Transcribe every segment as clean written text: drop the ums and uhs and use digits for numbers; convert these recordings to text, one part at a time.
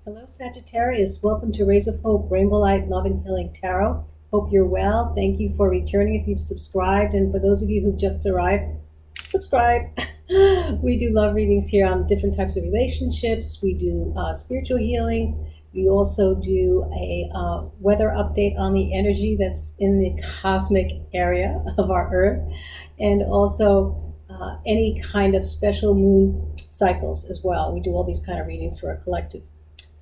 Hello, Sagittarius. Welcome to Rays of Hope, Rainbow Light, Love and Healing Tarot. Hope you're well. Thank you for returning if you've subscribed. And for those of you who've just arrived, subscribe. We do love readings here on different types of relationships. We do spiritual healing. We also do a weather update on the energy that's in the cosmic area of our Earth. And also any kind of special moon cycles as well. We do all these kind of readings for a collective.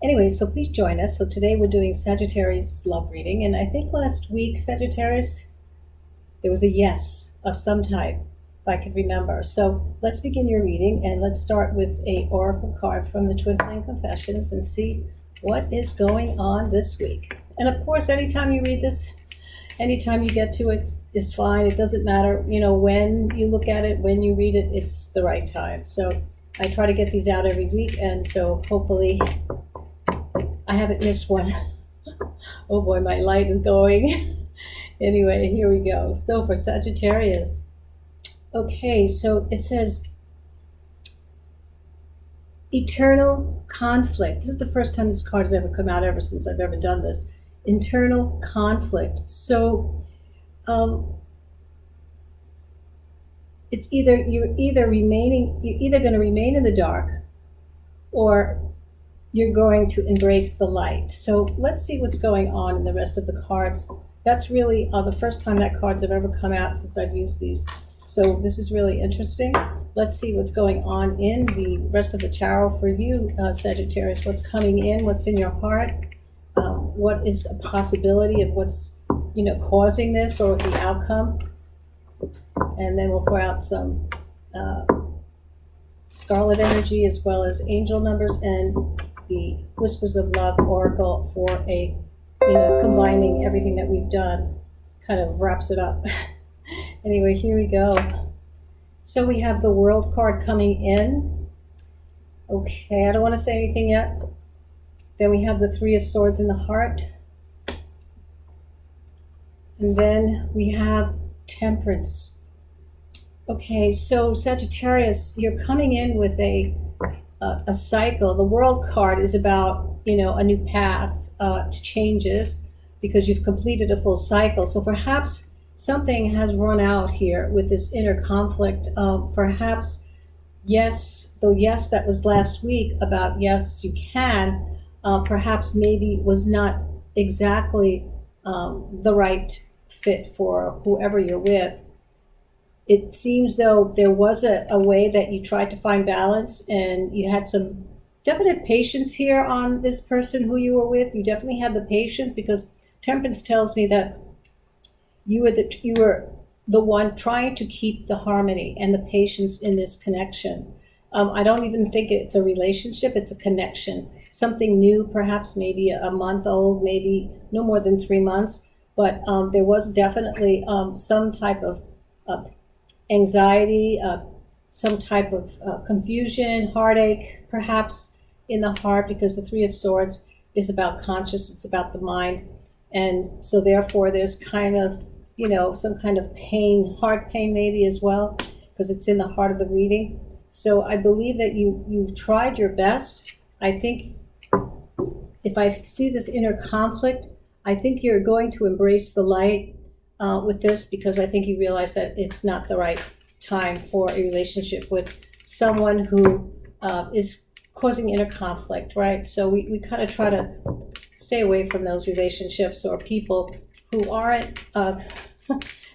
Anyway, so please join us. So today we're doing Sagittarius love reading. And I think last week, Sagittarius, there was a yes of some type, if I could remember. So let's begin your reading and let's start with a oracle card from the Twin Flame Confessions and see what is going on this week. And of course, anytime you read this, anytime you get to it is fine. It doesn't matter, when you look at it, when you read it, it's the right time. So I try to get these out every week. And so hopefully I haven't missed one. Oh boy, my light is going. Anyway, here we go. So for Sagittarius. Okay, so it says eternal conflict. This is the first time this card has ever come out ever since I've ever done this. Internal conflict. So it's you're either going to remain in the dark or you're going to embrace the light. So let's see what's going on in the rest of the cards. That's really the first time that cards have ever come out since I've used these. So this is really interesting. Let's see what's going on in the rest of the tarot for you, Sagittarius. What's coming in, what's in your heart, what is a possibility of what's, causing this or the outcome. And then we'll throw out some scarlet energy as well as angel numbers and the Whispers of Love Oracle for a, combining everything that we've done, kind of wraps it up. Anyway, here we go. So we have the World card coming in. Okay, I don't want to say anything yet. Then we have the Three of Swords in the heart. And then we have Temperance. Okay, so Sagittarius, you're coming in with a cycle. The World card is about, a new path to changes because you've completed a full cycle. So perhaps something has run out here with this inner conflict. Perhaps, yes, that was last week about yes, you can, perhaps maybe was not exactly the right fit for whoever you're with. It seems though there was a way that you tried to find balance and you had some definite patience here on this person who you were with. You definitely had the patience because Temperance tells me that you were the one trying to keep the harmony and the patience in this connection. I don't even think it's a relationship, it's a connection. Something new, perhaps maybe a month old, maybe no more than 3 months. But there was definitely some type of anxiety, some type of confusion, heartache, perhaps in the heart, because the Three of Swords is about conscious, it's about the mind. And so therefore there's kind of, some kind of pain, heart pain maybe as well, because it's in the heart of the reading. So I believe that you've tried your best. I think if I see this inner conflict, I think you're going to embrace the light with this, because I think you realize that it's not the right time for a relationship with someone who is causing inner conflict, right? So we kind of try to stay away from those relationships or people who aren't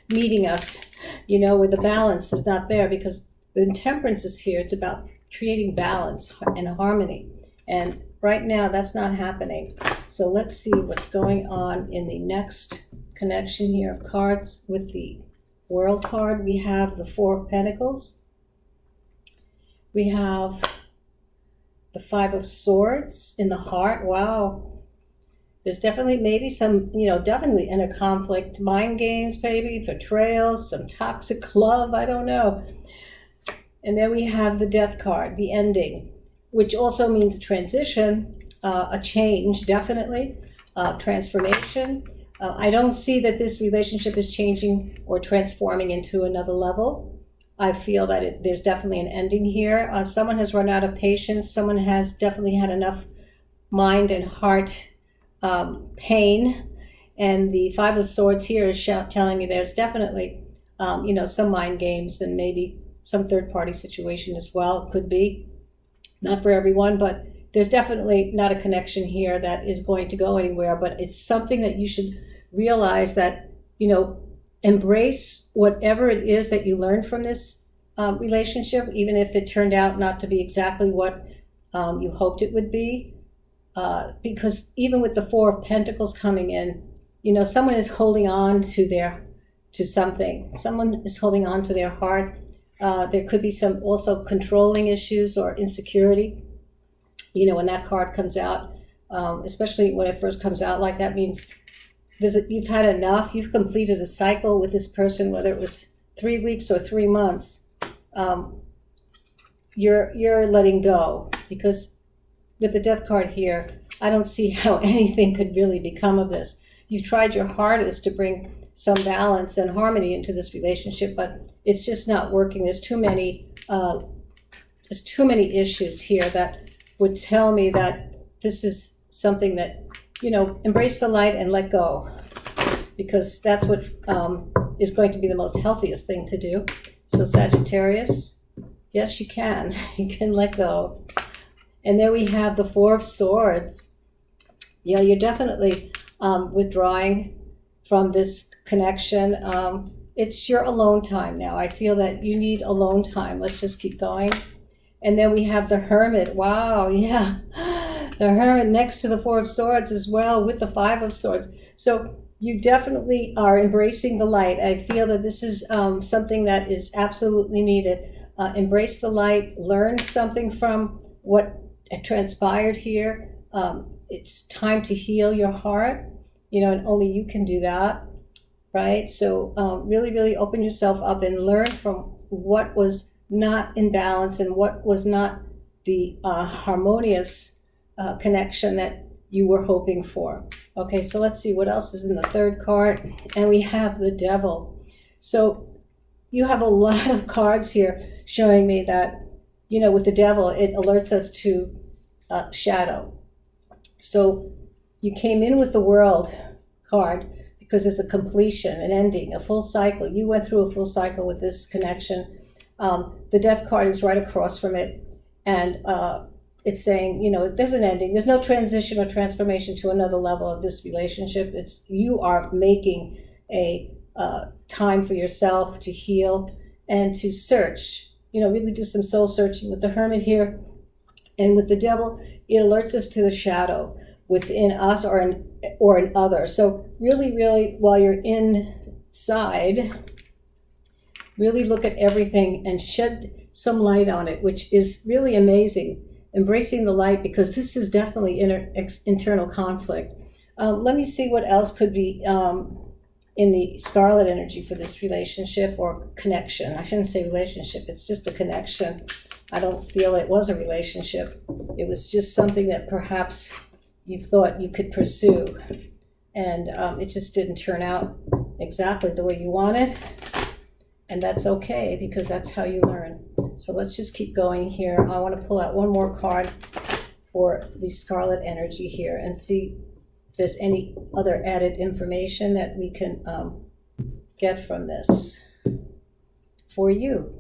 meeting us, where the balance is not there, because when Temperance is here, it's about creating balance and harmony. And right now that's not happening. So let's see what's going on in the next connection here of cards with the World card. We have the Four of Pentacles. We have the Five of Swords in the heart. Wow. There's definitely maybe some, definitely inner conflict, mind games, maybe betrayals, some toxic love, I don't know. And then we have the Death card, the ending, which also means a transition, a change, definitely, transformation. I don't see that this relationship is changing or transforming into another level. I feel that there's definitely an ending here. Someone has run out of patience. Someone has definitely had enough mind and heart pain. And the Five of Swords here is telling me there's definitely, some mind games and maybe some third-party situation as well. Could be. Not for everyone, but there's definitely not a connection here that is going to go anywhere. But it's something that you should realize that, embrace whatever it is that you learned from this relationship, even if it turned out not to be exactly what you hoped it would be. Because even with the Four of Pentacles coming in, someone is holding on to something. Someone is holding on to their heart. There could be some also controlling issues or insecurity. When that card comes out, especially when it first comes out, like that means you've had enough. You've completed a cycle with this person, whether it was 3 weeks or 3 months. You're letting go, because with the Death card here, I don't see how anything could really become of this. You've tried your hardest to bring some balance and harmony into this relationship, but it's just not working. There's too many issues here that would tell me that this is something that, embrace the light and let go, because that's what is going to be the most healthiest thing to do. So Sagittarius, yes, you can. You can let go. And then we have the Four of Swords. Yeah, you're definitely withdrawing from this connection. It's your alone time now. I feel that you need alone time. Let's just keep going. And then we have the Hermit. Wow, yeah. The Hermit next to the Four of Swords as well, with the Five of Swords. So you definitely are embracing the light. I feel that this is something that is absolutely needed. Embrace the light. Learn something from what transpired here. It's time to heal your heart, and only you can do that, right? So really, really open yourself up and learn from what was not in balance and what was not the harmonious connection that you were hoping for. Okay, so let's see what else is in the third card. And we have the Devil. So you have a lot of cards here showing me that, with the Devil, it alerts us to shadow. So you came in with the World card because it's a completion, an ending, a full cycle. You went through a full cycle with this connection. The Death card is right across from it, and it's saying, there's an ending. There's no transition or transformation to another level of this relationship. You are making a time for yourself to heal and to search, really do some soul searching with the Hermit here. And with the Devil, it alerts us to the shadow within us or in others. So really, really, while you're inside, really look at everything and shed some light on it, which is really amazing. Embracing the light, because this is definitely internal conflict. Let me see what else could be in the scarlet energy for this relationship or connection. I shouldn't say relationship, it's just a connection. I don't feel it was a relationship. It was just something that perhaps you thought you could pursue, and it just didn't turn out exactly the way you wanted. And that's okay, because that's how you learn. So let's just keep going here. I want to pull out one more card for the scarlet energy here and see if there's any other added information that we can get from this for you.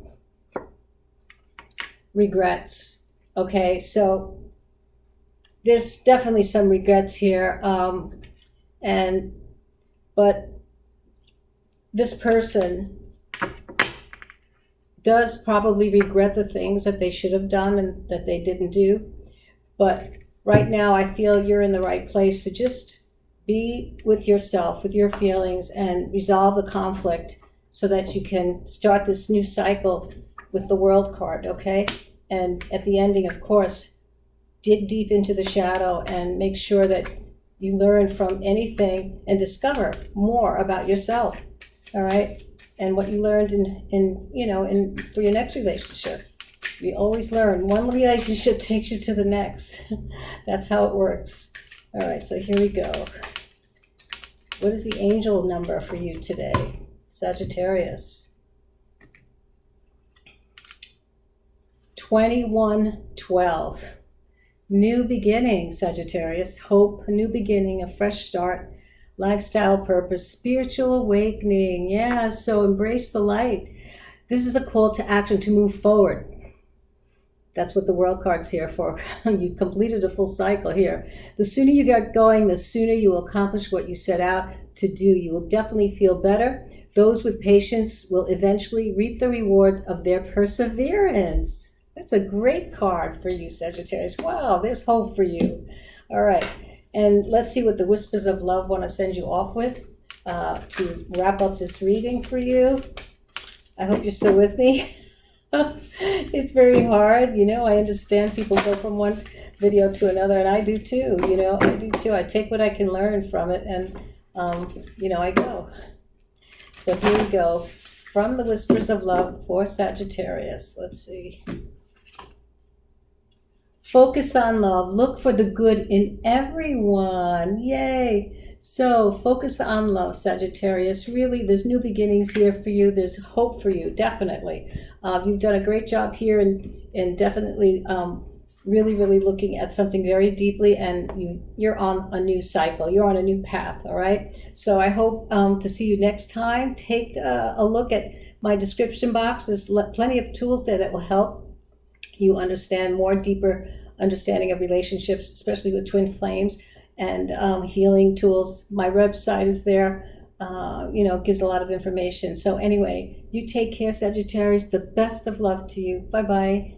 Regrets. Okay, so there's definitely some regrets here. But this person does probably regret the things that they should have done and that they didn't do. But right now, I feel you're in the right place to just be with yourself, with your feelings, and resolve the conflict so that you can start this new cycle with the World card, okay? And at the ending, of course, dig deep into the shadow and make sure that you learn from anything and discover more about yourself, all right? And what you learned in for your next relationship. We always learn. One relationship takes you to the next. That's how it works. All right, so here we go. What is the angel number for you today, Sagittarius? 2112. New beginning, Sagittarius. Hope, a new beginning, a fresh start, lifestyle purpose, spiritual awakening. Yeah, so embrace the light. This is a call to action to move forward. That's what the world card's here for. You completed a full cycle here. The sooner you get going, the sooner you will accomplish what you set out to do. You will definitely feel better. Those with patience will eventually reap the rewards of their perseverance. That's a great card for you, Sagittarius. Wow, there's hope for you. All right. And let's see what the Whispers of Love want to send you off with to wrap up this reading for you. I hope you're still with me. It's very hard, I understand people go from one video to another, and I do too, I do too. I take what I can learn from it, and I go. So here we go, from the Whispers of Love for Sagittarius. Let's see. Focus on love. Look for the good in everyone. Yay. So focus on love, Sagittarius. Really, there's new beginnings here for you. There's hope for you, definitely. You've done a great job here, and definitely really, really looking at something very deeply, and you're on a new cycle. You're on a new path, all right? So I hope to see you next time. Take a look at my description box. There's plenty of tools there that will help you understand more deeper understanding of relationships, especially with twin flames, and healing tools. My website is there. Gives a lot of information. So anyway, you take care, Sagittarius. The best of love to you. Bye-bye.